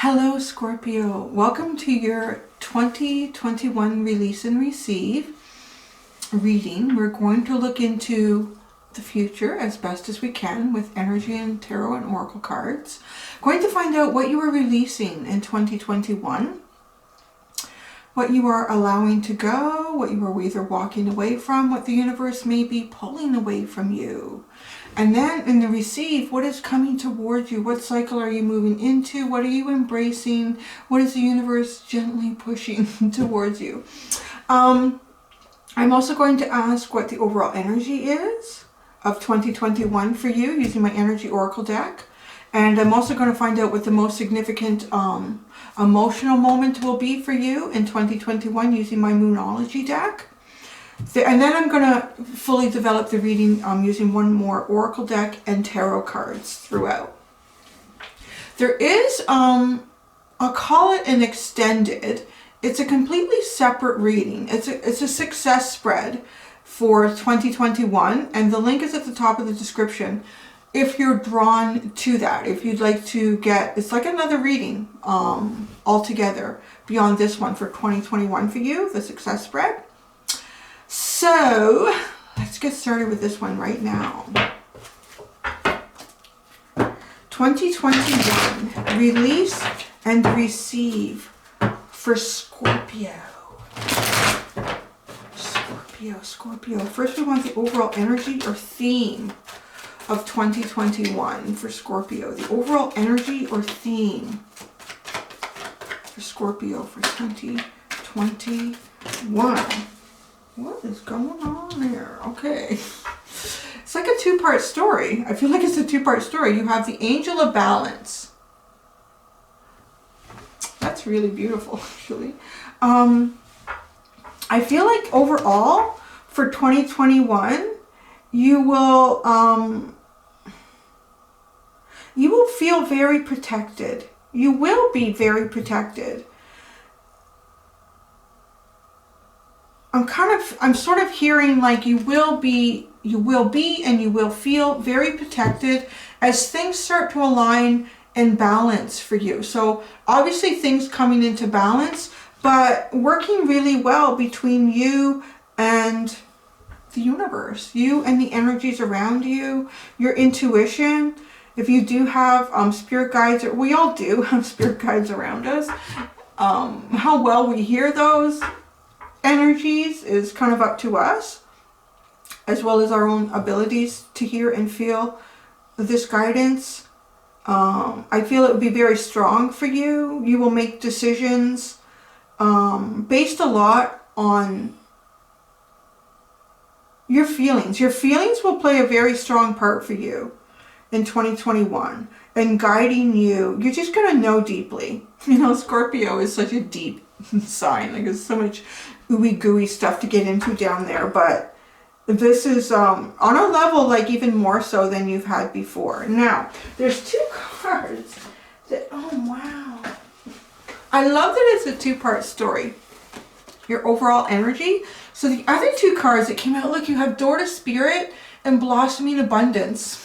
Hello Scorpio, welcome to your 2021 Release and Receive reading. We're going to look into the future as best as we can with energy and tarot and oracle cards. Going to find out what you are releasing in 2021, what you are allowing to go, what you are either walking away from, what the universe may be pulling away from you. And then in the receive, what is coming towards you? What cycle are you moving into? What are you embracing? What is the universe gently pushing towards you? I'm also going to ask what the overall energy is of 2021 for you using my energy oracle deck. And I'm also going to find out what the most significant emotional moment will be for you in 2021 using my Moonology deck. And then I'm going to fully develop the reading using one more oracle deck and tarot cards throughout. There is, I'll call it an extended. It's a completely separate reading. It's a success spread for 2021, and the link is at the top of the description. If you're drawn to that, if you'd like to get, it's like another reading altogether beyond this one for 2021 for you, the success spread. So let's get started with this one right now. 2021, release and receive for Scorpio. Scorpio. First we want the overall energy or theme of 2021 for Scorpio. The overall energy or theme for Scorpio for 2021. What is going on there? Okay. It's like a two-part story. I feel like it's a two-part story. You have the Angel of Balance. That's really beautiful, actually. I feel like overall for 2021, you will feel very protected. You will be very protected. I'm sort of hearing like you will be and you will feel very protected as things start to align and balance for you. So obviously things coming into balance, but working really well between you and the universe, you and the energies around you, your intuition. If you do have spirit guides, or we all do have spirit guides around us, how well we hear those energies is kind of up to us, as well as our own abilities to hear and feel this guidance. I feel it would be very strong for you. You will make decisions based a lot on your feelings. Your feelings will play a very strong part for you in 2021 and guiding you. You're just going to know deeply. You know, Scorpio is such a deep sign. Like there's so much ooey gooey stuff to get into down there, but this is on a level like even more so than you've had before. Now there's two cards that, oh wow, I love that it's a two-part story, your overall energy. So the other two cards that came out, look, you have Door to Spirit and Blossoming Abundance.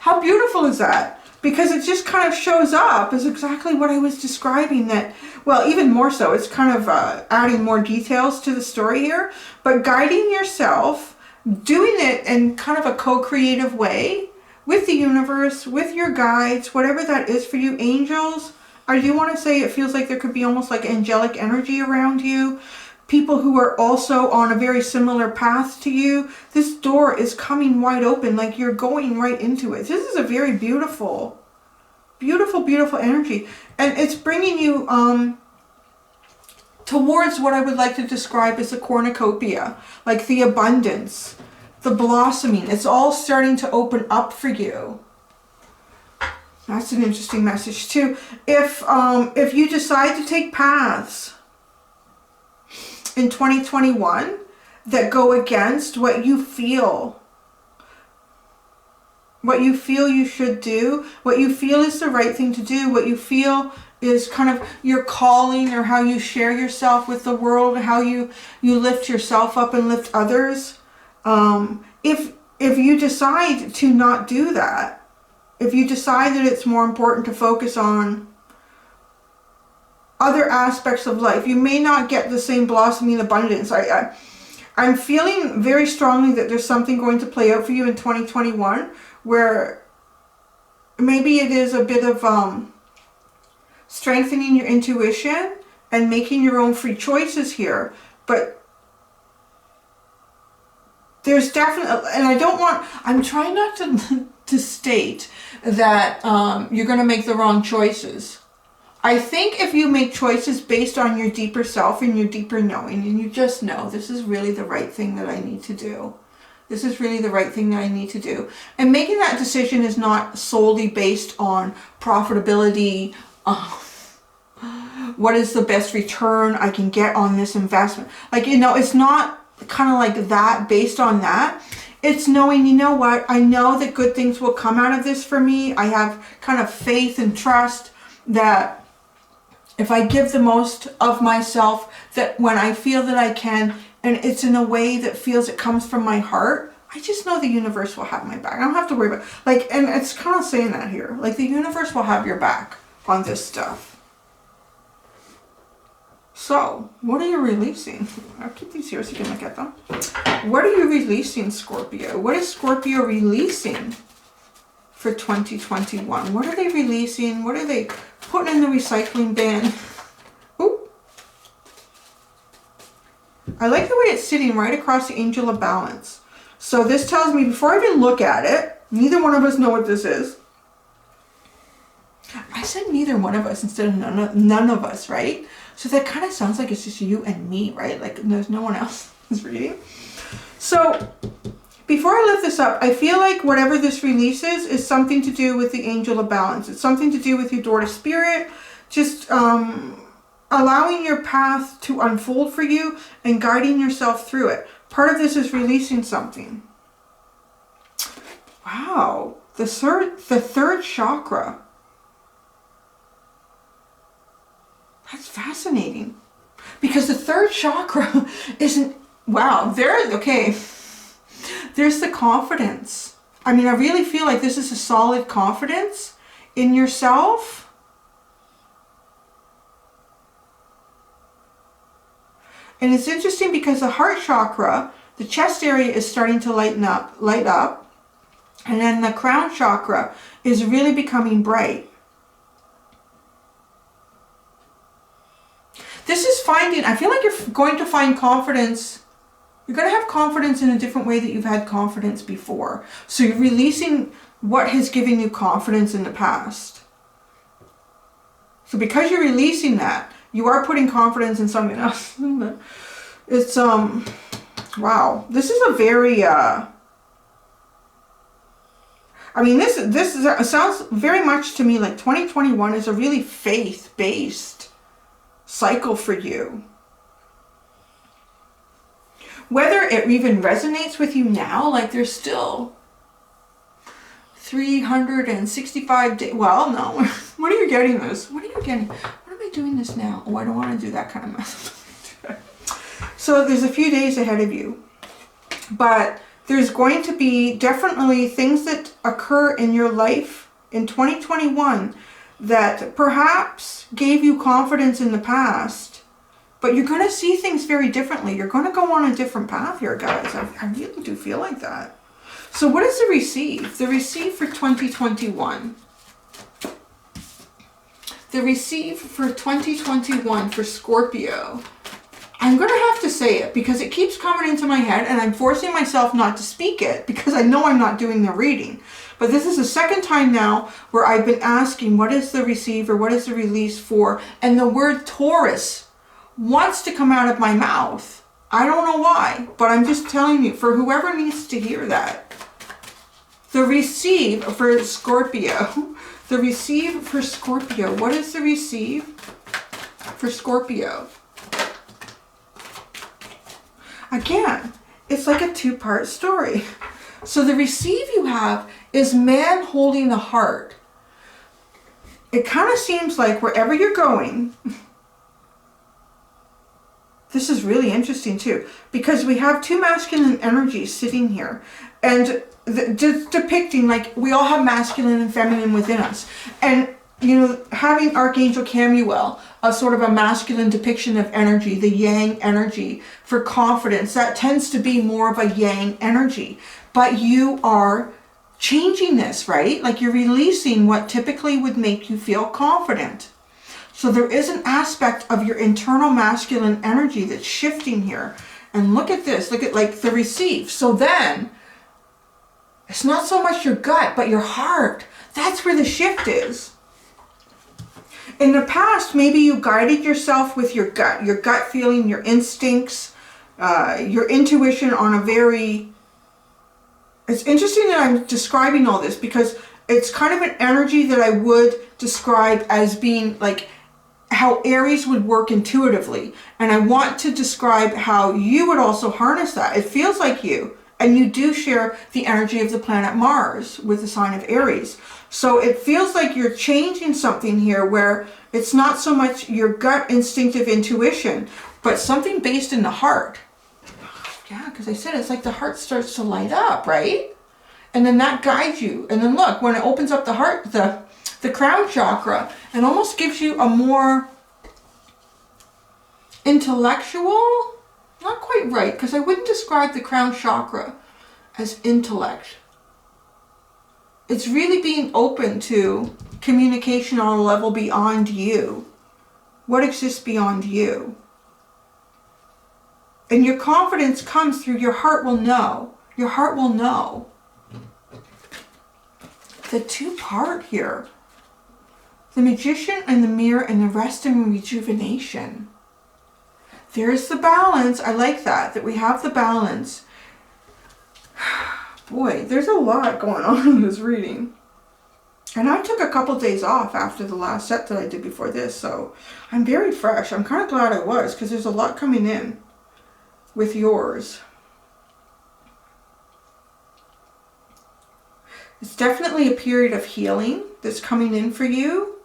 How beautiful is that? Because it just kind of shows up as exactly what I was describing. That, well, even more so, it's kind of adding more details to the story here, but guiding yourself, doing it in kind of a co-creative way with the universe, with your guides, whatever that is for you, angels. I do want to say it feels like there could be almost like angelic energy around you, people who are also on a very similar path to you. This door is coming wide open, like you're going right into it. This is a very beautiful, beautiful, beautiful energy. And it's bringing you towards what I would like to describe as a cornucopia, like the abundance, the blossoming. It's all starting to open up for you. That's an interesting message too. If you decide to take paths in 2021 that go against what you feel you should do, what you feel is the right thing to do, what you feel is kind of your calling, or how you share yourself with the world, how you lift yourself up and lift others. If you decide to not do that, if you decide that it's more important to focus on other aspects of life. You may not get the same blossoming abundance. I'm feeling very strongly that there's something going to play out for you in 2021 where maybe it is a bit of strengthening your intuition and making your own free choices here. But there's definitely, and I'm trying not to state that you're going to make the wrong choices. I think if you make choices based on your deeper self and your deeper knowing, and you just know this is really the right thing that I need to do. This is really the right thing that I need to do. And making that decision is not solely based on profitability. What is the best return I can get on this investment? Like, you know, it's not kind of like that, based on that. It's knowing, you know what, I know that good things will come out of this for me. I have kind of faith and trust that if I give the most of myself, that when I feel that I can, and it's in a way that feels it comes from my heart, I just know the universe will have my back. I don't have to worry about, like, and it's kind of saying that here, like the universe will have your back on this stuff. So, what are you releasing? I'll keep these here so you can look at them. What are you releasing, Scorpio? What is Scorpio releasing for 2021? What are they releasing? What are they putting in the recycling bin? Ooh. I like the way it's sitting right across the Angel of Balance. So this tells me, before I even look at it, neither one of us know what this is. I said neither one of us instead of none of us, right? So that kind of sounds like it's just you and me, right? Like there's no one else who's reading. So before I lift this up, I feel like whatever this releases is something to do with the Angel of Balance. It's something to do with your door to spirit, just allowing your path to unfold for you and guiding yourself through it. Part of this is releasing something. Wow, the third chakra. That's fascinating. Because the third chakra isn't, wow, okay. There's the confidence. I mean, I really feel like this is a solid confidence in yourself. And it's interesting because the heart chakra, the chest area is starting to light up. And then the crown chakra is really becoming bright. This is I feel like you're going to find confidence. You're going to have confidence in a different way that you've had confidence before. So you're releasing what has given you confidence in the past. So because you're releasing that, you are putting confidence in something else. It's, wow. This is a very, I mean, this sounds very much to me like 2021 is a really faith-based cycle for you. Whether it even resonates with you now, like there's still 365 days. Well, no. When are you getting this? What are you getting? What am I doing this now? Oh, I don't want to do that kind of mess. So there's a few days ahead of you. But there's going to be definitely things that occur in your life in 2021 that perhaps gave you confidence in the past. But you're going to see things very differently. You're going to go on a different path here, guys. I really do feel like that. So what is the receive? The receive for 2021. The receive for 2021 for Scorpio. I'm going to have to say it because it keeps coming into my head and I'm forcing myself not to speak it because I know I'm not doing the reading. But this is the second time now where I've been asking what is the receive or what is the release for, and the word Taurus wants to come out of my mouth. I don't know why, but I'm just telling you, for whoever needs to hear that. The receive for Scorpio. The receive for Scorpio. What is the receive for Scorpio? Again, it's like a two-part story. So the receive you have is man holding the heart. It kind of seems like wherever you're going, this is really interesting too, because we have two masculine energies sitting here and depicting like we all have masculine and feminine within us. And you know, having Archangel Camuel, a sort of a masculine depiction of energy, the yang energy for confidence, that tends to be more of a yang energy. But you are changing this, right? Like you're releasing what typically would make you feel confident. So there is an aspect of your internal masculine energy that's shifting here. And look at this, look at like the receive. So then, it's not so much your gut, but your heart. That's where the shift is. In the past, maybe you guided yourself with your gut feeling, your instincts, your intuition on a very... It's interesting that I'm describing all this because it's kind of an energy that I would describe as being like how Aries would work intuitively. And I want to describe how you would also harness that. It feels like you. And you do share the energy of the planet Mars with the sign of Aries. So it feels like you're changing something here where it's not so much your gut instinctive intuition, but something based in the heart. Yeah, because I said it's like the heart starts to light up, right? And then that guides you. And then look, when it opens up the heart, the crown chakra, it almost gives you a more intellectual... Not quite right, because I wouldn't describe the crown chakra as intellect. It's really being open to communication on a level beyond you. What exists beyond you? And your confidence comes through your heart will know. Your heart will know. The two-part here. The Magician and the Mirror and the rest and rejuvenation. There's the balance. I like that we have the balance. Boy, there's a lot going on in this reading. And I took a couple days off after the last set that I did before this, so I'm very fresh. I'm kind of glad I was, because there's a lot coming in with yours. It's definitely a period of healing that's coming in for you.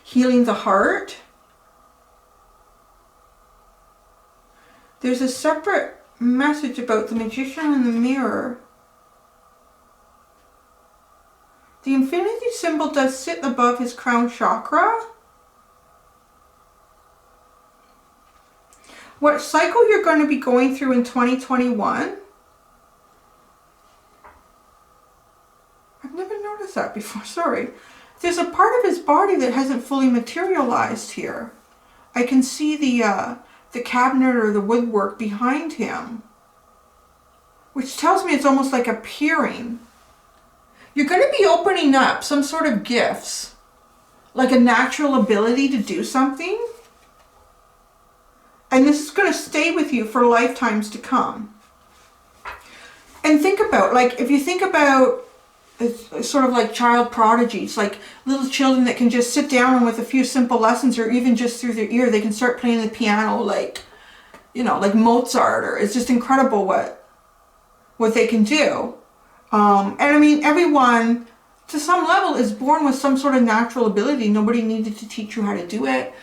Healing the heart. There's a separate message about the Magician and the Mirror. The infinity symbol does sit above his crown chakra. What cycle you're going to be going through in 2021? I've never noticed that before, sorry. There's a part of his body that hasn't fully materialized here. I can see the cabinet or the woodwork behind him, which tells me it's almost like appearing. You're going to be opening up some sort of gifts, like a natural ability to do something, and this is going to stay with you for lifetimes to come. And think about, like, if you think about it's sort of like child prodigies, like little children that can just sit down and with a few simple lessons, or even just through their ear, they can start playing the piano like, you know, like Mozart, or it's just incredible what they can do. And I mean, everyone to some level is born with some sort of natural ability. Nobody needed to teach you how to do it.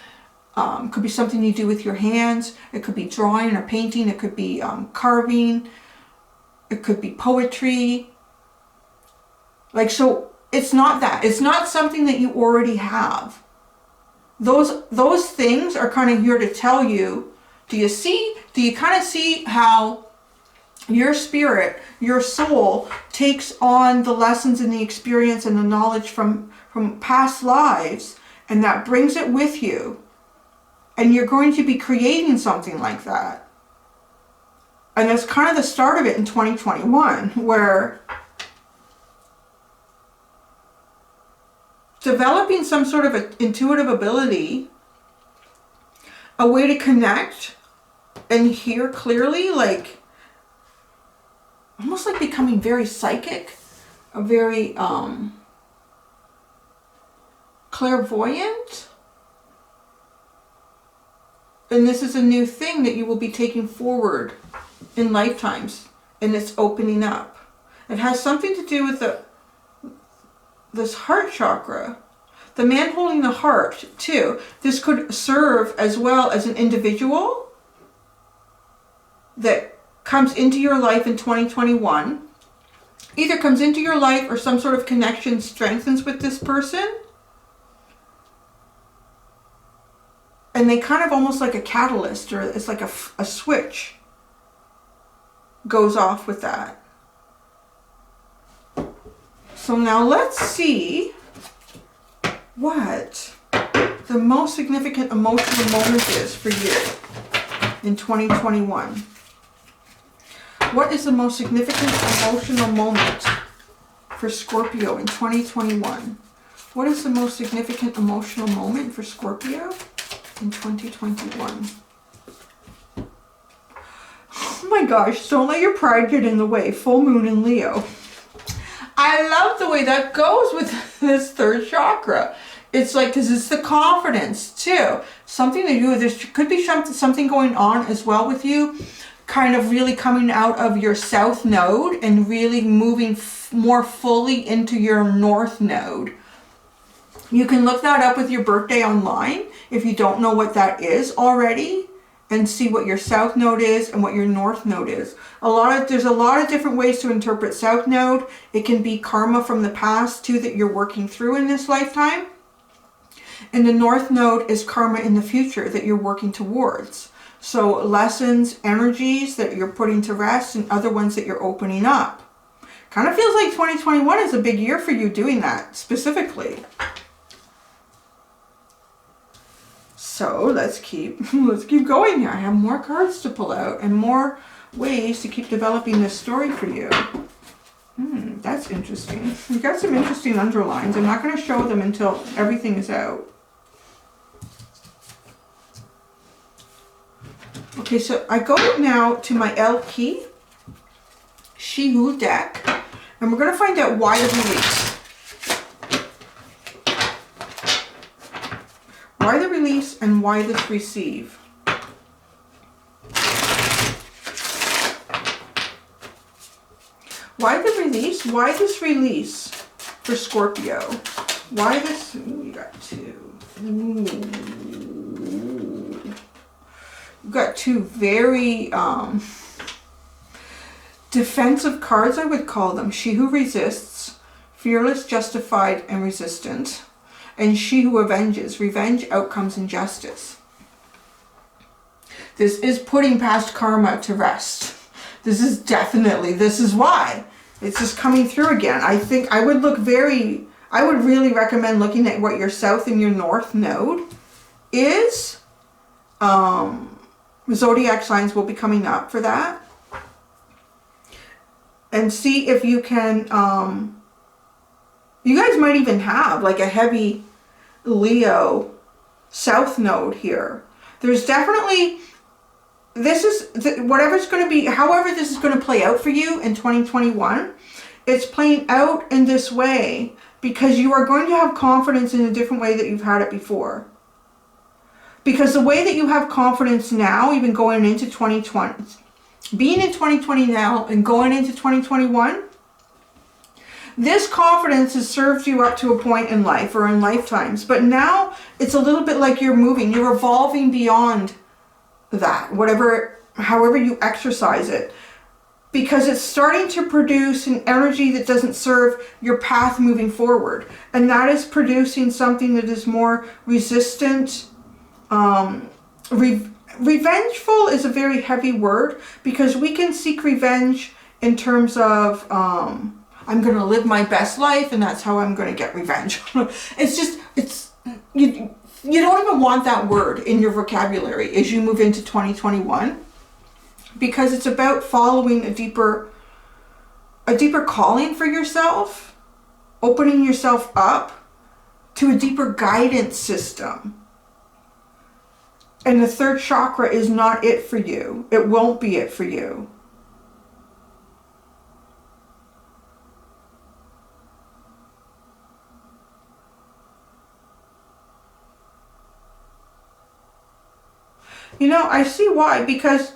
It could be something you do with your hands. It could be drawing or painting. It could be carving. It could be poetry. Like, so it's not that. It's not something that you already have. Those things are kind of here to tell you, do you kind of see how your spirit, your soul takes on the lessons and the experience and the knowledge from past lives, and that brings it with you. And you're going to be creating something like that. And that's kind of the start of it in 2021, where developing some sort of an intuitive ability, a way to connect and hear clearly, like almost like becoming very psychic, a very clairvoyant. And this is a new thing that you will be taking forward in lifetimes, and it's opening up. It has something to do with this heart chakra. The man holding the heart, too. This could serve as well as an individual that comes into your life in 2021. Either comes into your life or some sort of connection strengthens with this person. and they kind of almost like a catalyst, or it's like a switch goes off with that. So now let's see what the most significant emotional moment is for you in 2021. What is the most significant emotional moment for Scorpio in 2021? What is the most significant emotional moment for Scorpio in 2021? Oh my gosh, don't let your pride get in the way. Full moon in Leo. I love the way that goes with this third chakra. It's like, because it's the confidence too. Something to do with this. Could be something going on as well with you. Kind of really coming out of your south node and really moving more fully into your north node. You can look that up with your birthday online if you don't know what that is already, and see what your south node is and what your north node is. There's a lot of different ways to interpret south node. It can be karma from the past too that you're working through in this lifetime. And the north node is karma in the future that you're working towards. So lessons, energies that you're putting to rest, and other ones that you're opening up. Kind of feels like 2021 is a big year for you doing that specifically. So let's keep going here. I have more cards to pull out and more ways to keep developing this story for you. That's interesting. You've got some interesting underlines. I'm not going to show them until everything is out. Okay, so I go now to my El Key Shihu deck, and we're going to find out why the release. Why the release and why this receive. Why the release? Why this release for Scorpio? Why this? Ooh, you got two. Ooh. You've got two very defensive cards, I would call them. She who resists, fearless, justified, and resistant. And she who avenges, revenge, outcomes, and justice. This is putting past karma to rest. This is why. It's just coming through again. I think I would really recommend looking at what your south and your north node is. Zodiac signs will be coming up for that. And see if you can, you guys might even have like a heavy Leo south node here. There's definitely, whatever's going to be, however this is going to play out for you in 2021, it's playing out in this way because you are going to have confidence in a different way that you've had it before. Because the way that you have confidence now, even going into 2020, being in 2020 now and going into 2021, this confidence has served you up to a point in life or in lifetimes. But now it's a little bit like you're moving. You're evolving beyond that, however you exercise it. Because it's starting to produce an energy that doesn't serve your path moving forward. And that is producing something that is more resistant. Revengeful is a very heavy word because we can seek revenge in terms of I'm going to live my best life and that's how I'm going to get revenge. You don't even want that word in your vocabulary as you move into 2021 because it's about following a deeper calling for yourself, opening yourself up to a deeper guidance system. And the third chakra is not it for you. It won't be it for you. You know, I see why, because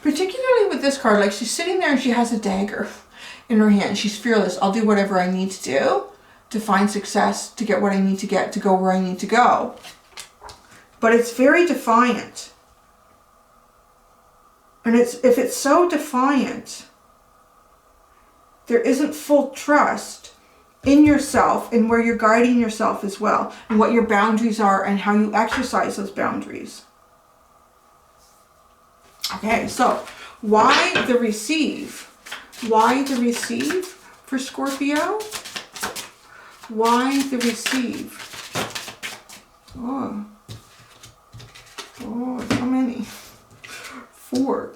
particularly with this card, like she's sitting there and she has a dagger in her hand. She's fearless. I'll do whatever I need to do to find success, to get what I need to get, to go where I need to go. But it's very defiant. And if it's so defiant, there isn't full trust in yourself and where you're guiding yourself as well, and what your boundaries are and how you exercise those boundaries. Okay, so why the receive? Why the receive for Scorpio? Why the receive? Oh, so many. 4.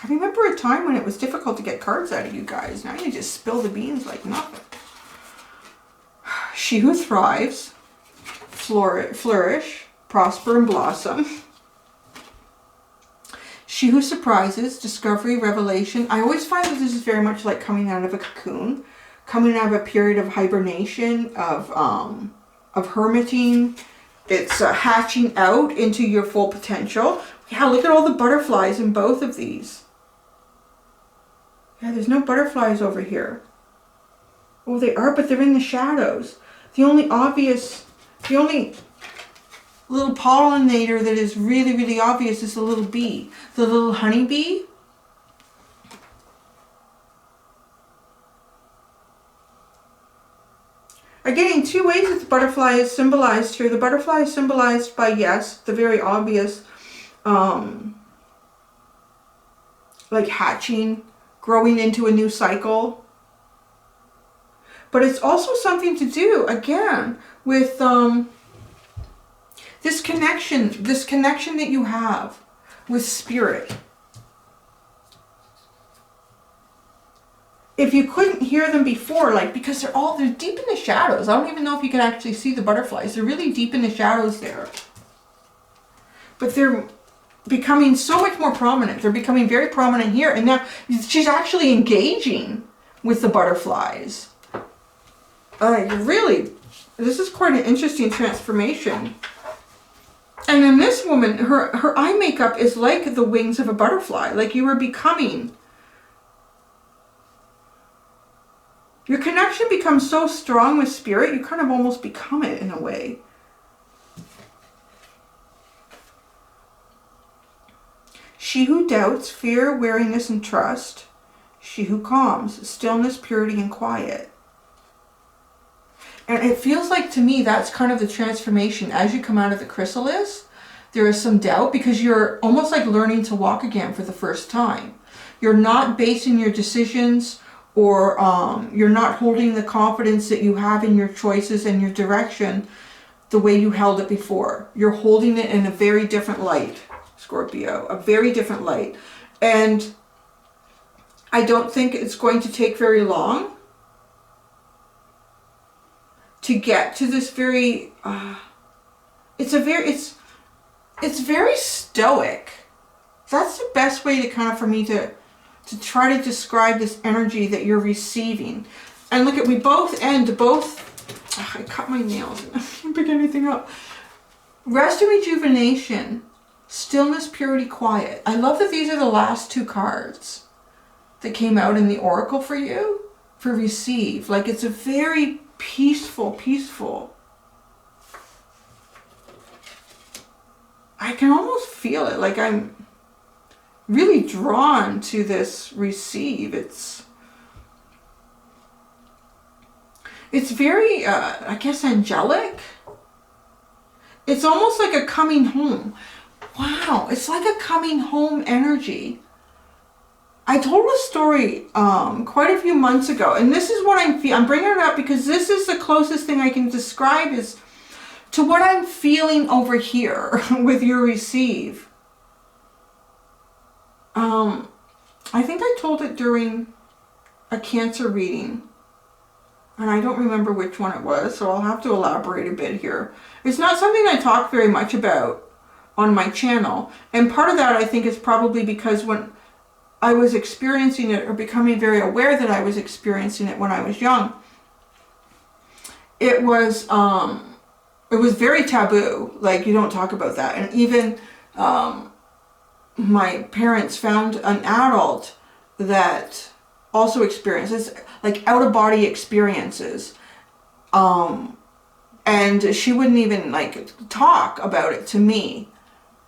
I remember a time when it was difficult to get cards out of you guys. Now you just spill the beans like nothing. She who thrives, flourish, prosper, and blossom. She who surprises, discovery, revelation. I always find that this is very much like coming out of a cocoon, coming out of a period of hibernation, of hermiting. It's hatching out into your full potential. Yeah, look at all the butterflies in both of these. Yeah, there's no butterflies over here. Oh, they are, but they're in the shadows. The only little pollinator that is really, really obvious is the little bee. The little honeybee. Again, in 2 ways that the butterfly is symbolized here. The butterfly is symbolized by, yes, the very obvious, like hatching, growing into a new cycle. But it's also something to do, again, with this connection that you have with spirit. If you couldn't hear them before, like, because they're deep in the shadows. I don't even know if you can actually see the butterflies. They're really deep in the shadows there. But they're becoming so much more prominent. They're becoming very prominent here. And now she's actually engaging with the butterflies. Really, this is quite an interesting transformation. And then this woman, her eye makeup is like the wings of a butterfly. Like you are becoming. Your connection becomes so strong with spirit, you kind of almost become it in a way. She who doubts, fear, weariness, and trust. She who calms, stillness, purity, and quiet. And it feels like to me that's kind of the transformation. As you come out of the chrysalis, there is some doubt because you're almost like learning to walk again for the first time. You're not basing your decisions or you're not holding the confidence that you have in your choices and your direction the way you held it before. You're holding it in a very different light, Scorpio, a very different light. And I don't think it's going to take very long to get to this very, it's very stoic. That's the best way to kind of, for me to try to describe this energy that you're receiving. And look at, we both end, I cut my nails, I can't pick anything up. Rest and rejuvenation, stillness, purity, quiet. I love that these are the last 2 cards that came out in the oracle for you, for receive. Like it's a very peaceful. I can almost feel it, like I'm really drawn to this receive. It's very, I guess, angelic. It's almost like a coming home. Wow, it's like a coming home energy. I told a story quite a few months ago, and this is what I'm bringing it up because this is the closest thing I can describe is to what I'm feeling over here with your receive. I think I told it during a Cancer reading, and I don't remember which one it was, so I'll have to elaborate a bit here. It's not something I talk very much about on my channel, and part of that I think is probably because when I was experiencing it, or becoming very aware that I was experiencing it when I was young, it was very taboo. Like, you don't talk about that. And even my parents found an adult that also experiences like out-of-body experiences, and she wouldn't even like talk about it to me.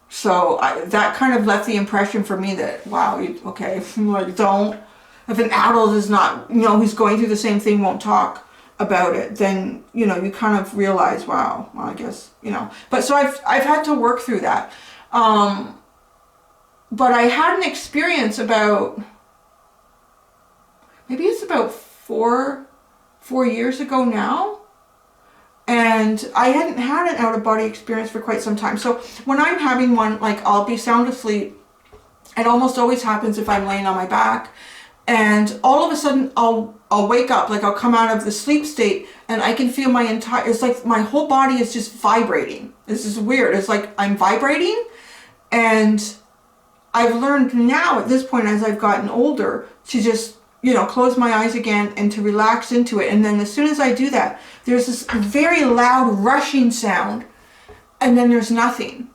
So that kind of left the impression for me that, wow, okay, like don't. if an adult is not, you know, who's going through the same thing won't talk about it, then, you know, you kind of realize, wow, well, I guess, you know. But so I've had to work through that. But I had an experience about, maybe it's about four years ago now. And I hadn't had an out-of-body experience for quite some time. So when I'm having one, like, I'll be sound asleep. It almost always happens if I'm laying on my back. And all of a sudden, I'll wake up, like I'll come out of the sleep state, and I can feel my entire, it's like my whole body is just vibrating. This is weird. It's like I'm vibrating. And I've learned now at this point, as I've gotten older, to just, you know, close my eyes again and to relax into it. And then as soon as I do that, there's this very loud rushing sound, and then there's nothing.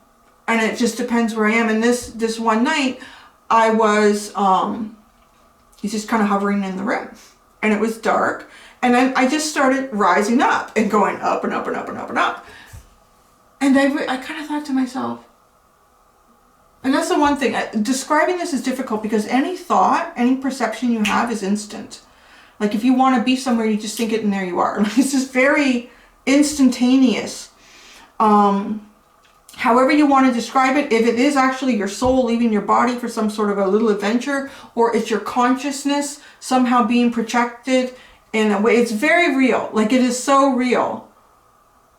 And it just depends where I am. And this one night, I was, he's just kind of hovering in the room, and it was dark. And then I just started rising up and going up and up and up and up and up. And I kind of thought to myself, and that's the one thing, describing this is difficult because any thought, any perception you have is instant. Like if you want to be somewhere, you just think it and there you are. It's just very instantaneous. However you want to describe it, if it is actually your soul leaving your body for some sort of a little adventure, or it's your consciousness somehow being projected in a way, it's very real. Like it is so real.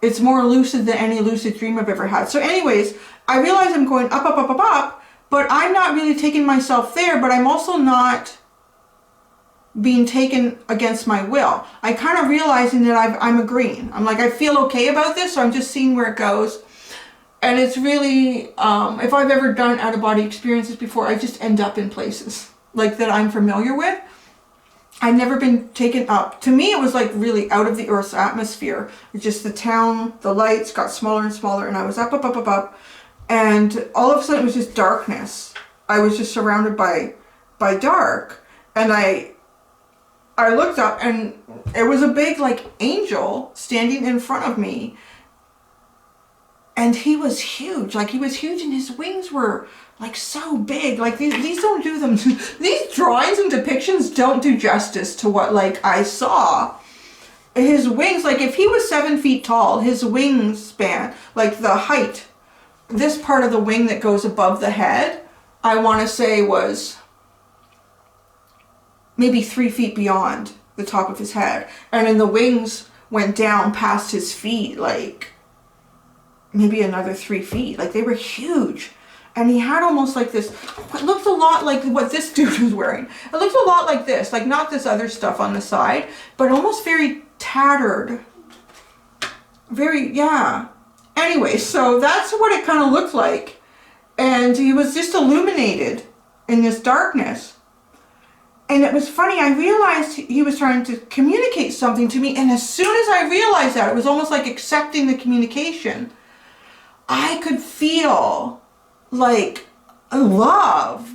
It's more lucid than any lucid dream I've ever had. So anyways, I realize I'm going up, up, up, up, up, but I'm not really taking myself there, but I'm also not being taken against my will. I kind of realizing that I'm agreeing. I'm like, I feel okay about this, so I'm just seeing where it goes. And it's really, if I've ever done out-of-body experiences before, I just end up in places like that I'm familiar with. I've never been taken up. To me, it was like really out of the Earth's atmosphere. It's just the town, the lights got smaller and smaller, and I was up, up, up, up, up. And all of a sudden, it was just darkness. I was just surrounded by dark. And I looked up, and it was a big, like, angel standing in front of me. And he was huge. Like, he was huge, and his wings were, like, so big. Like, these don't do them. These drawings and depictions don't do justice to what, like, I saw. His wings, like, if he was 7 feet tall, his wingspan, like, the height, this part of the wing that goes above the head, I want to say was maybe 3 feet beyond the top of his head. And then the wings went down past his feet, like maybe another 3 feet. Like they were huge. And he had almost like this, it looked a lot like what this dude was wearing. It looked a lot like this, like not this other stuff on the side, but almost very tattered. Very, yeah. Anyway, so that's what it kind of looked like. And he was just illuminated in this darkness. And it was funny, I realized he was trying to communicate something to me. And as soon as I realized that, it was almost like accepting the communication. I could feel like a love,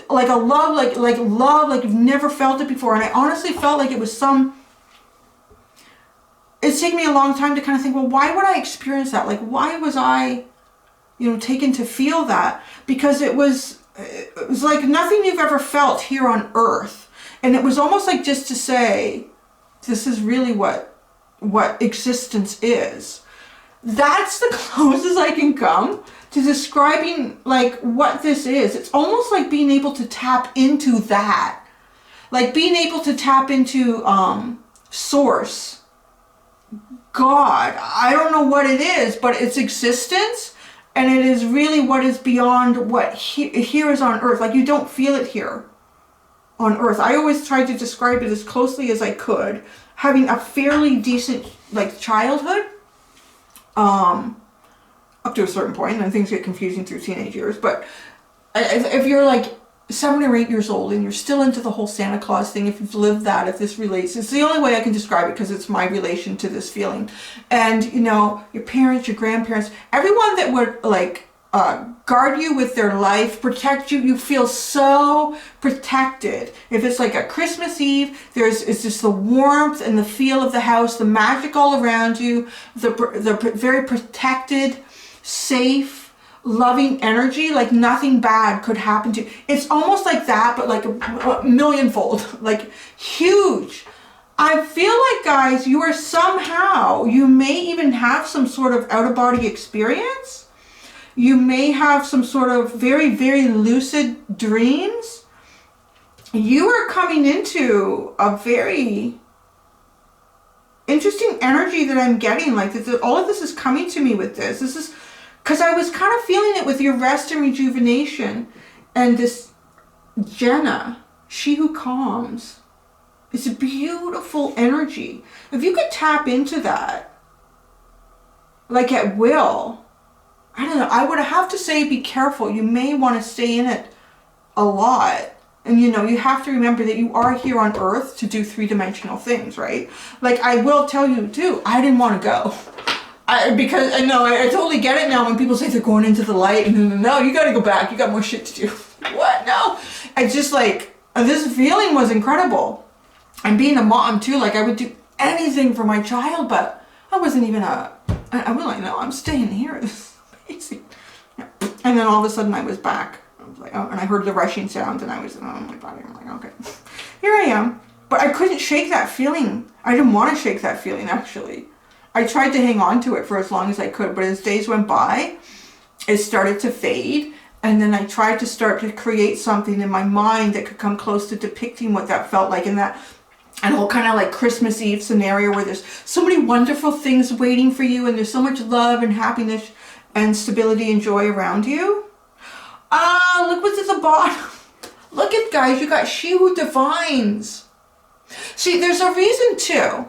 like love, like you've never felt it before. And I honestly felt like it was it's taken me a long time to kind of think, well, why would I experience that? Like, why was I, taken to feel that? Because it was like nothing you've ever felt here on Earth. And it was almost like just to say, this is really what existence is. That's the closest I can come to describing like what this is. It's almost like being able to tap into that. Like being able to tap into source. God, I don't know what it is, but it's existence, and it is really what is beyond what here is on Earth. Like you don't feel it here on Earth. I always tried to describe it as closely as I could, having a fairly decent like childhood, up to a certain point, and things get confusing through teenage years. But if you're like 7 or 8 years old and you're still into the whole Santa Claus thing, if you've lived that, if this relates, it's the only way I can describe it because it's my relation to this feeling. And your parents, your grandparents, everyone that would like guard you with their life, protect you, you feel so protected. If it's like a Christmas Eve, it's just the warmth and the feel of the house, the magic all around you, the very protected, safe, loving energy, like nothing bad could happen to you. It's almost like that, but like a millionfold, like huge. I feel like, guys, you are somehow, you may even have some sort of out-of-body experience. You may have some sort of very, very lucid dreams. You are coming into a very interesting energy that I'm getting. Like, all of this is coming to me with this. This is because I was kind of feeling it with your rest and rejuvenation. And this Jenna, she who calms. It's a beautiful energy. If you could tap into that, like at will, I don't know, I would have to say be careful. You may want to stay in it a lot. And you know, you have to remember that you are here on Earth to do three-dimensional things, right? Like, I will tell you too, I didn't want to go. Because I know, I totally get it now when people say they're going into the light. And no, you got to go back. You got more shit to do. What? No. I just like, this feeling was incredible. And being a mom too, like I would do anything for my child, but I wasn't even I was like, no, I'm staying here. This is amazing. Yeah. And then all of a sudden I was back. I was like, oh, and I heard the rushing sound and I was, oh my body. I'm like, okay, here I am. But I couldn't shake that feeling. I didn't want to shake that feeling, actually. I tried to hang on to it for as long as I could, but as days went by, it started to fade. And then I tried to start to create something in my mind that could come close to depicting what that felt like in that and whole kind of like Christmas Eve scenario where there's so many wonderful things waiting for you and there's so much love and happiness and stability and joy around you. Look what's at the bottom. Look at, guys, you got she who divines. See, there's a reason too.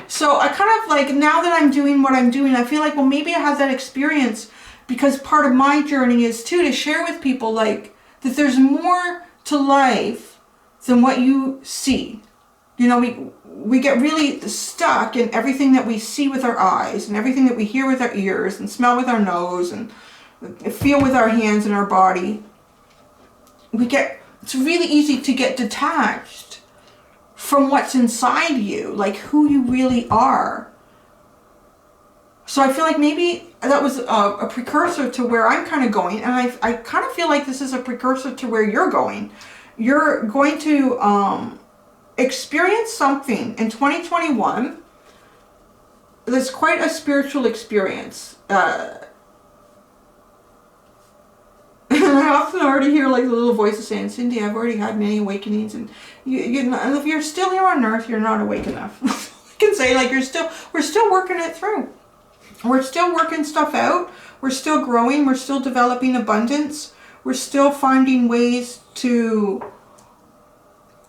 So I kind of like, now that I'm doing what I'm doing, I feel like, well, maybe I have that experience because part of my journey is too to share with people like that there's more to life than what you see. You know, we get really stuck in everything that we see with our eyes and everything that we hear with our ears and smell with our nose and feel with our hands and our body. It's really easy to get detached from what's inside you, like who you really are. So I feel like maybe that was a precursor to where I'm kind of going. And I kind of feel like this is a precursor to where you're going. You're going to experience something in 2021 that's quite a spiritual experience. And I often already hear like the little voices saying, Cindy, I've already had many awakenings, and and if you're still here on Earth, you're not awake enough. I can say, like, we're still working it through. We're still working stuff out. We're still growing. We're still developing abundance. We're still finding ways to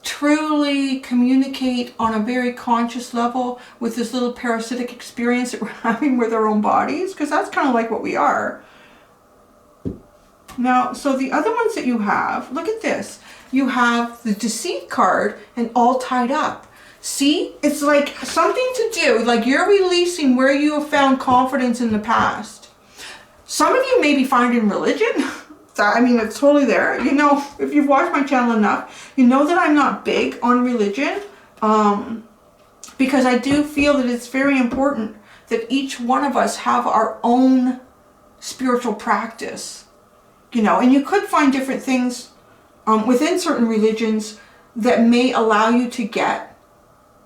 truly communicate on a very conscious level with this little parasitic experience that we're having with our own bodies, because that's kind of like what we are. Now, so the other ones that you have, look at this. You have the Deceit card and all tied up. See, it's like something to do, like you're releasing where you have found confidence in the past. Some of you may be finding religion. I mean, it's totally there. You know, if you've watched my channel enough, you know that I'm not big on religion, because I do feel that it's very important that each one of us have our own spiritual practice. You know, and you could find different things within certain religions that may allow you to get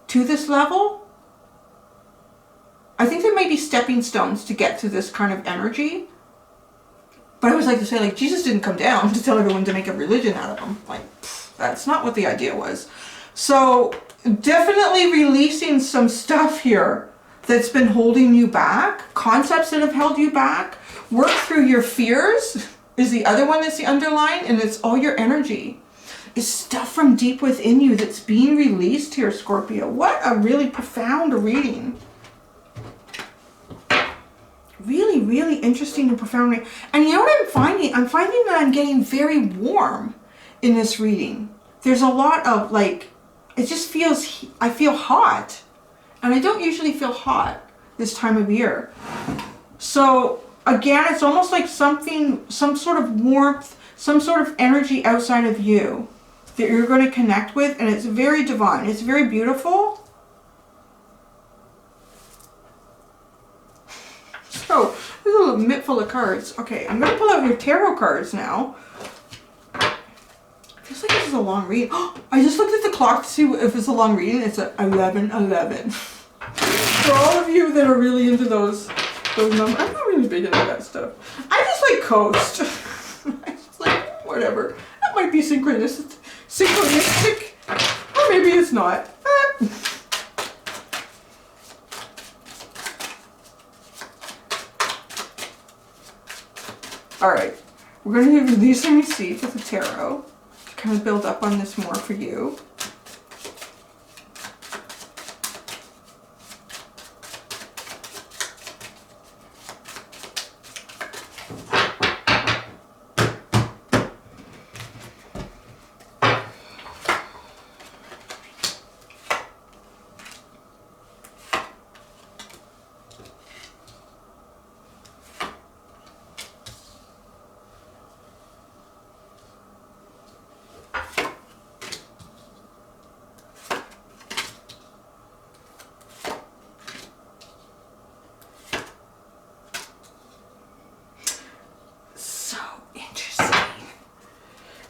to this level. I think there may be stepping stones to get to this kind of energy. But I always like to say, like, Jesus didn't come down to tell everyone to make a religion out of them. Like, that's not what the idea was. So definitely releasing some stuff here that's been holding you back. Concepts that have held you back. Work through your fears is the other one that's the underline, and it's all your energy. It's stuff from deep within you that's being released here, Scorpio. What a really profound reading. Really, really interesting and profound reading. And you know what I'm finding? I'm finding that I'm getting very warm in this reading. There's a lot of, like, it just feels, I feel hot. And I don't usually feel hot this time of year. So again, it's almost like something, some sort of warmth, some sort of energy outside of you that you're going to connect with, and it's very divine. It's very beautiful. So, there's a a mitt full of cards. Okay, I'm going to pull out your tarot cards now. Feels like this is a long read. I just looked at the clock to see if it's a long reading. It's a 11:11. For all of you that are really into those numbers, I'm not really big into that stuff. I just like coast. I just like whatever. That might be synchronistic, or maybe it's not. All right, we're going to release and receive with the tarot to kind of build up on this more for you.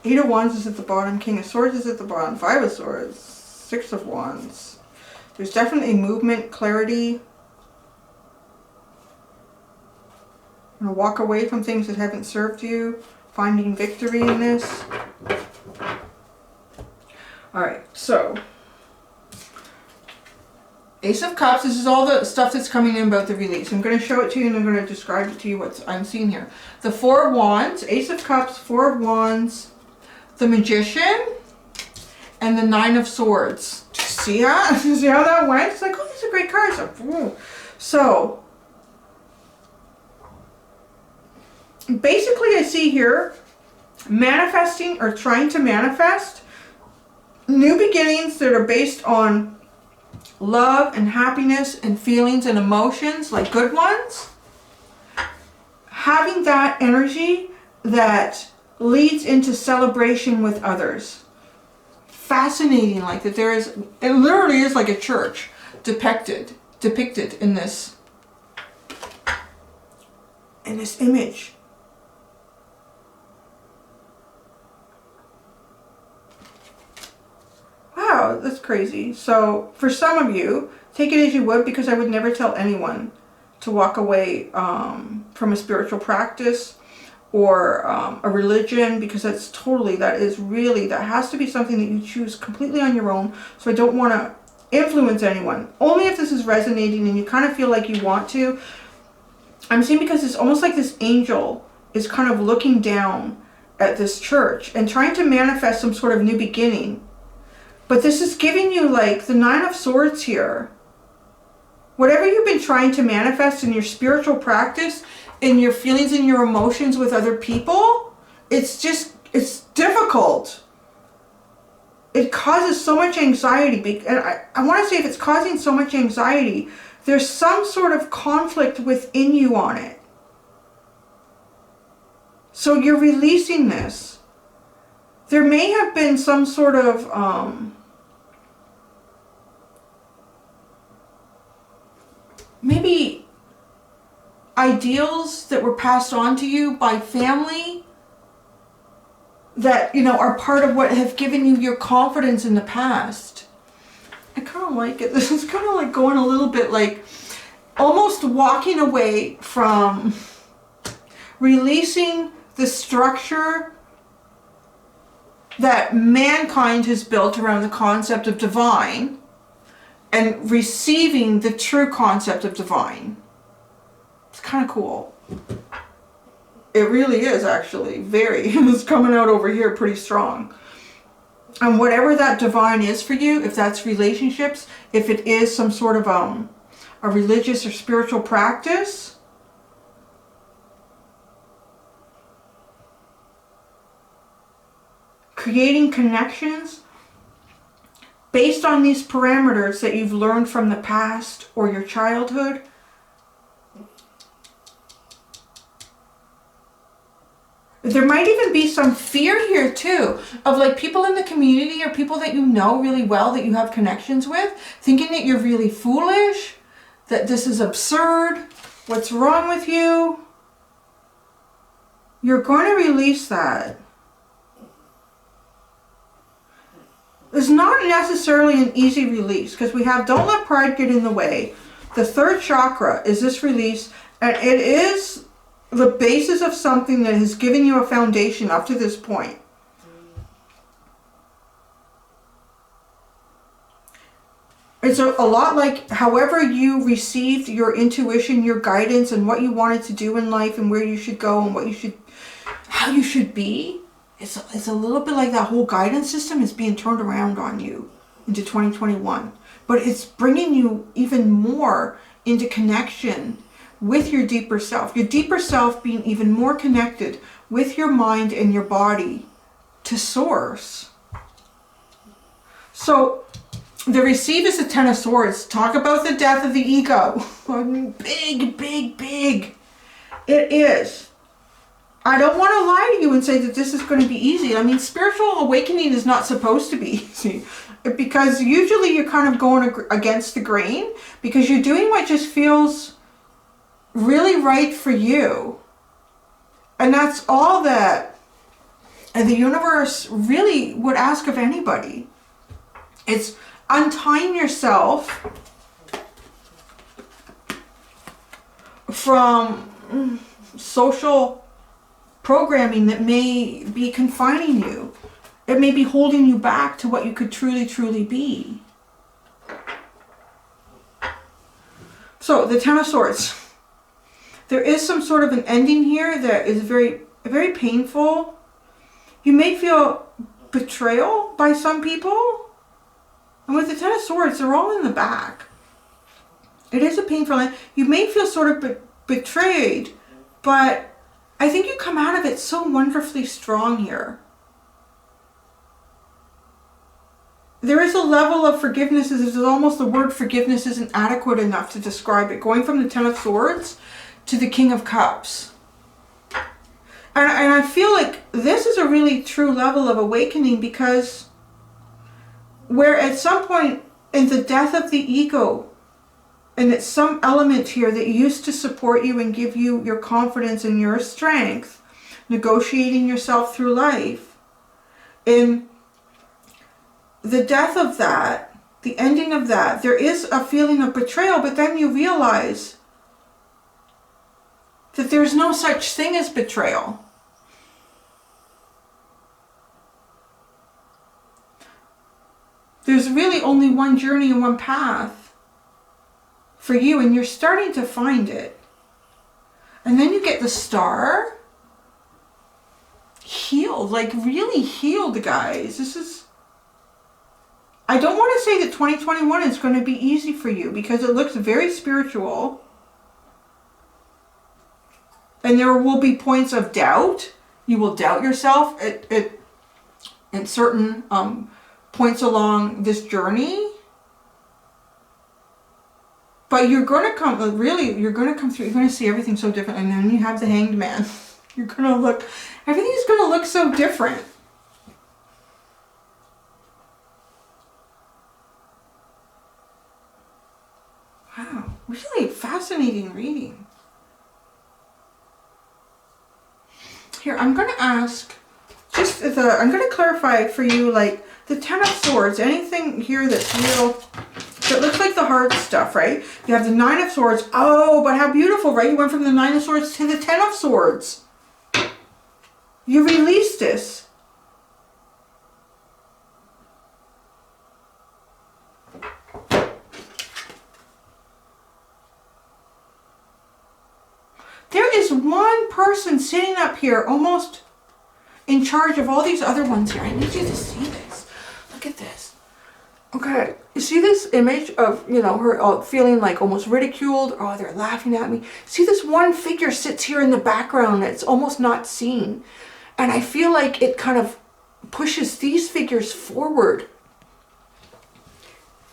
Eight of Wands is at the bottom, King of Swords is at the bottom, Five of Swords, Six of Wands. There's definitely movement, clarity. I'm going to walk away from things that haven't served you, finding victory in this. Alright, so Ace of Cups, this is all the stuff that's coming in about the release. I'm going to show it to you and I'm going to describe it to you what I'm seeing here. The Four of Wands, Ace of Cups, Four of Wands, the Magician, and the Nine of Swords. See how? See how that went? It's like, oh, these are great cards. So, basically I see here, manifesting or trying to manifest new beginnings that are based on love and happiness and feelings and emotions, like good ones. Having that energy that leads into celebration with others. Fascinating, like that there is, it literally is like a church depicted in this image. Wow, that's crazy. So for some of you, take it as you would, because I would never tell anyone to walk away from a spiritual practice or a religion, because that's totally, that has to be something that you choose completely on your own. So I don't want to influence anyone. Only if this is resonating and you kind of feel like you want to. I'm seeing, because it's almost like this angel is kind of looking down at this church and trying to manifest some sort of new beginning. But this is giving you like the Nine of Swords here. Whatever you've been trying to manifest in your spiritual practice, in your feelings and your emotions with other people, it's difficult. It causes so much anxiety. And I want to say, if it's causing so much anxiety, there's some sort of conflict within you on it. So you're releasing this. There may have been some sort of maybe ideals that were passed on to you by family that, you know, are part of what have given you your confidence in the past. I kind of like it. This is kind of like going a little bit like almost walking away from releasing the structure that mankind has built around the concept of divine and receiving the true concept of divine. It's kind of cool. It really is, actually, very. It's coming out over here pretty strong. And whatever that divine is for you, if that's relationships, if it is some sort of a religious or spiritual practice, creating connections based on these parameters that you've learned from the past or your childhood. There might even be some fear here too, of like people in the community or people that you know really well, that you have connections with, thinking that you're really foolish, that this is absurd, what's wrong with you? You're going to release that. It's not necessarily an easy release because we have don't let pride get in the way. The third chakra is this release, and it is the basis of something that has given you a foundation up to this point. It's a lot like however you received your intuition, your guidance, and what you wanted to do in life and where you should go and what you should, how you should be. It's a little bit like that whole guidance system is being turned around on you into 2021. But it's bringing you even more into connection with your deeper self. Your deeper self being even more connected with your mind and your body to source. So the receive is the Ten of Swords. Talk about the death of the ego. I mean, big, big, big. It is. I don't want to lie to you and say that this is going to be easy. I mean, spiritual awakening is not supposed to be easy. Because usually you're kind of going against the grain. Because you're doing what just feels really right for you. And that's all that the universe really would ask of anybody. It's untying yourself from social programming that may be confining you. It may be holding you back to what you could truly, truly be. So, the Ten of Swords. There is some sort of an ending here that is very, very painful. You may feel betrayal by some people. And with the Ten of Swords, they're all in the back. It is a painful end. You may feel sort of betrayed, but I think you come out of it so wonderfully strong here. There is a level of forgiveness. It's almost the word forgiveness isn't adequate enough to describe it. Going from the Ten of Swords to the King of Cups. And I feel like this is a really true level of awakening because where at some point in the death of the ego, and it's some element here that used to support you and give you your confidence and your strength, negotiating yourself through life. In the death of that, the ending of that, there is a feeling of betrayal, but then you realize that there's no such thing as betrayal. There's really only one journey and one path for you, and you're starting to find it. And then you get the Star. Healed, like really healed, guys. This is, I don't want to say that 2021 is going to be easy for you because it looks very spiritual. And there will be points of doubt. You will doubt yourself at certain points along this journey. But you're going to come, really, you're going to come through, you're going to see everything so different. And then you have the Hanged Man. You're going to look, everything's going to look so different. Wow, really fascinating reading. Here, I'm going to ask, I'm going to clarify for you, like, the Ten of Swords, anything here that's real, that looks like the hard stuff, right? You have the Nine of Swords. Oh, but how beautiful, right? You went from the Nine of Swords to the Ten of Swords. You released this. There is one person sitting up here almost in charge of all these other ones here. I need you to see this. Look at this. Okay, you see this image of, you know, her feeling like almost ridiculed? Oh, they're laughing at me. See, this one figure sits here in the background that's almost not seen. And I feel like it kind of pushes these figures forward.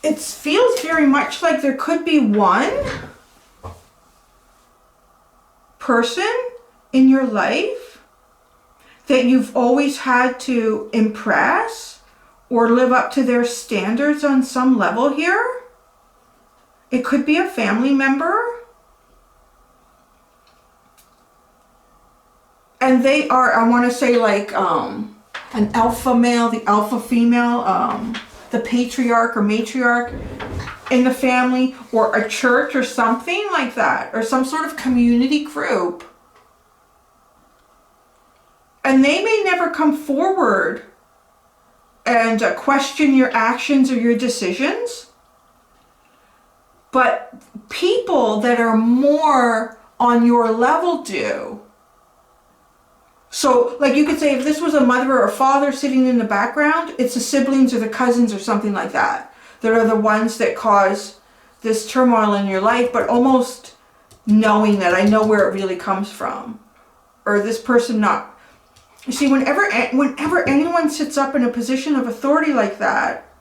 It feels very much like there could be one person in your life that you've always had to impress or live up to their standards on some level here. It could be a family member. And they are, I want to say, like an alpha male, the alpha female, the patriarch or matriarch in the family, or a church or something like that, or some sort of community group. And they may never come forward and question your actions or your decisions. But people that are more on your level do. So, like you could say, if this was a mother or a father sitting in the background, it's the siblings or the cousins or something like that that are the ones that cause this turmoil in your life, but almost knowing that I know where it really comes from. Or this person not. You see, whenever anyone sits up in a position of authority like that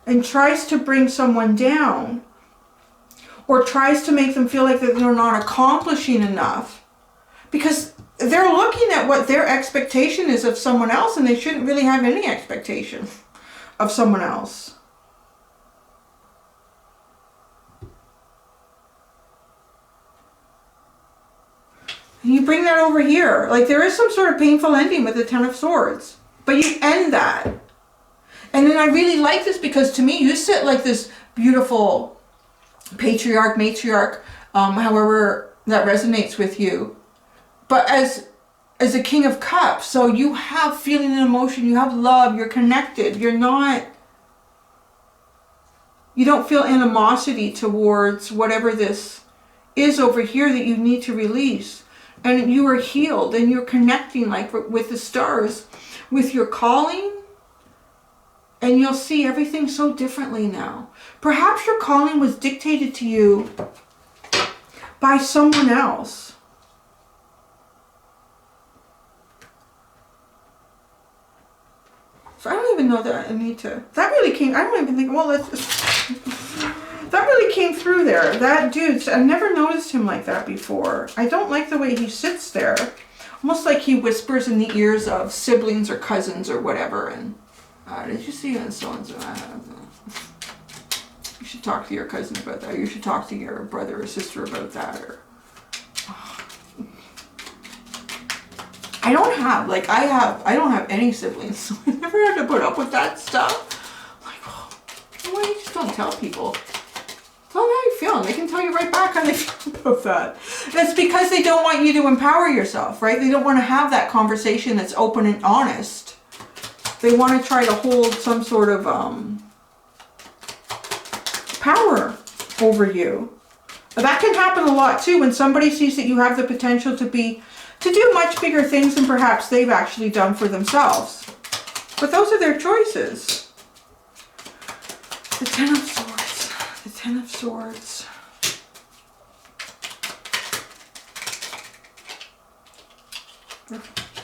and tries to bring someone down or tries to make them feel like that they're not accomplishing enough, because they're looking at what their expectation is of someone else, and they shouldn't really have any expectation of someone else. And you bring that over here. Like, there is some sort of painful ending with the Ten of Swords, but you end that. And then I really like this because to me, you sit like this beautiful patriarch, matriarch, however that resonates with you. But as a King of Cups, so you have feeling and emotion, you have love, you're connected, you don't feel animosity towards whatever this is over here that you need to release. And you are healed and you're connecting like with the stars, with your calling. And you'll see everything so differently now. Perhaps your calling was dictated to you by someone else. So I don't even know that I need to. That really came, I don't even think, well, that really came through there. That dude, I've never noticed him like that before. I don't like the way he sits there. Almost like he whispers in the ears of siblings or cousins or whatever. And did you see that? So-and-so? You should talk to your cousin about that. You should talk to your brother or sister about that. Or I don't have any siblings, so I never had to put up with that stuff. I'm like, oh, why you just don't tell people? Tell them how you feel, and they can tell you right back how they feel about that. That's because they don't want you to empower yourself, right? They don't want to have that conversation that's open and honest. They want to try to hold some sort of power over you. But that can happen a lot too when somebody sees that you have the potential to do much bigger things than perhaps they've actually done for themselves. But those are their choices. The Ten of Swords. The Ten of Swords. Oh,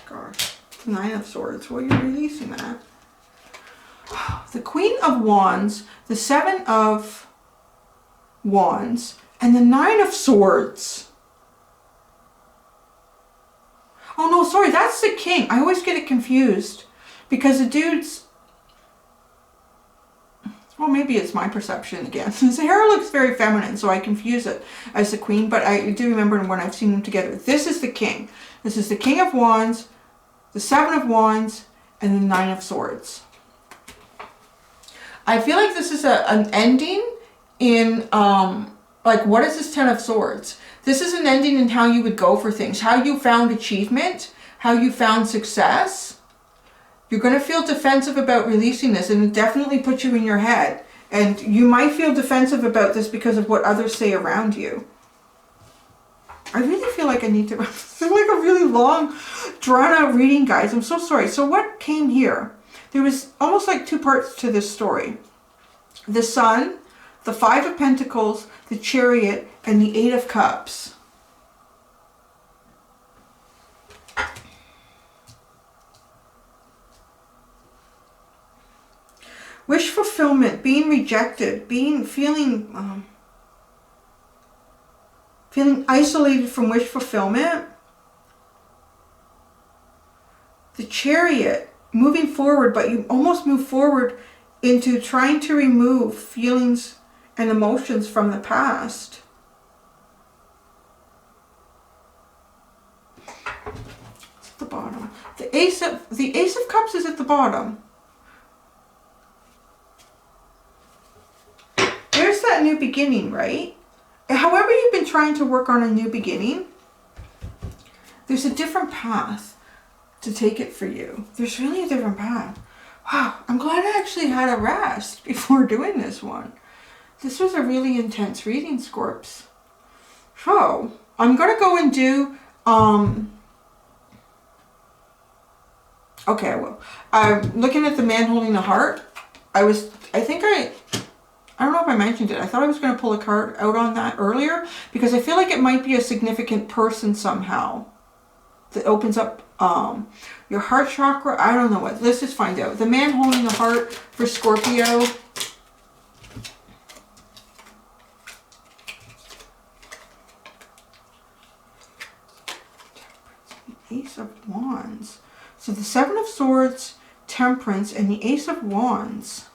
gosh. The Nine of Swords. Well, you're releasing that. The Queen of Wands. The Seven of Wands. And the Nine of Swords. Oh, no, sorry. That's the King. I always get it confused. Because the dude's... Well, maybe it's my perception again. His hair looks very feminine, so I confuse it as the Queen. But I do remember when I've seen them together. This is the King. This is the King of Wands, the Seven of Wands, and the Nine of Swords. I feel like this is an ending in, like, what is this Ten of Swords? This is an ending in how you would go for things. How you found achievement. How you found success. You're going to feel defensive about releasing this, and it definitely puts you in your head. And you might feel defensive about this because of what others say around you. I really feel like I need to... It's like a really long, drawn-out reading, guys. I'm so sorry. So what came here? There was almost like two parts to this story. The Sun, the Five of Pentacles, the Chariot, and the Eight of Cups. Wish fulfillment, being rejected, feeling isolated from wish fulfillment. The Chariot, moving forward, but you almost move forward into trying to remove feelings and emotions from the past. The Ace of Cups is at the bottom. There's that new beginning, right? However you've been trying to work on a new beginning, there's a different path to take it for you. There's really a different path. Wow, I'm glad I actually had a rest before doing this one. This was a really intense reading, Scorps. So, I'm going to go and do, okay, I will. I'm looking at the man holding the heart. I don't know if I mentioned it. I thought I was going to pull a card out on that earlier because I feel like it might be a significant person somehow that opens up your heart chakra. I don't know what. Let's just find out. The man holding the heart for Scorpio. Ace of Wands. So the Seven of Swords, Temperance, and the Ace of Wands.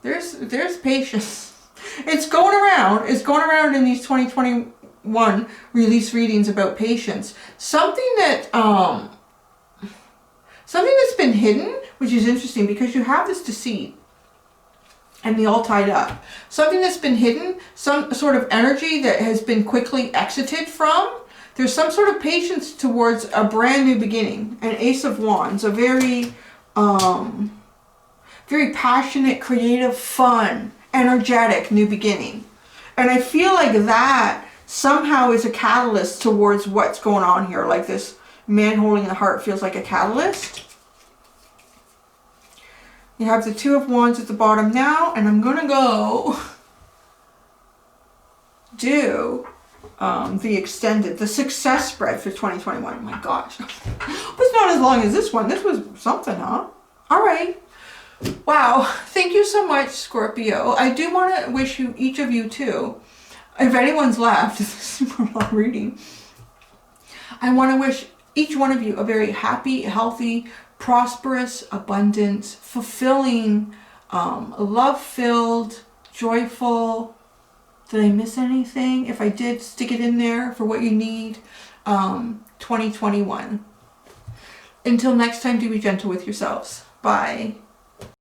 There's patience. It's going around. It's going around in these 2021 release readings about patience. Something that's been hidden, which is interesting because you have this Deceit and the all tied up. Something that's been hidden, some sort of energy that has been quickly exited from. There's some sort of patience towards a brand new beginning. An Ace of Wands, a very passionate, creative, fun, energetic new beginning. And I feel like that somehow is a catalyst towards what's going on here. Like this man holding the heart feels like a catalyst. You have the Two of Wands at the bottom now, and I'm going to go do the success spread for 2021. Oh my gosh. It was not as long as this one. This was something, huh? All right. Wow. Thank you so much, Scorpio. I do want to wish you, each of you too, if anyone's left, this is super long reading, I want to wish each one of you a very happy, healthy, prosperous, abundant, fulfilling, love-filled, joyful. Did I miss anything? If I did, stick it in there for what you need. 2021. Until next time, do be gentle with yourselves. Bye.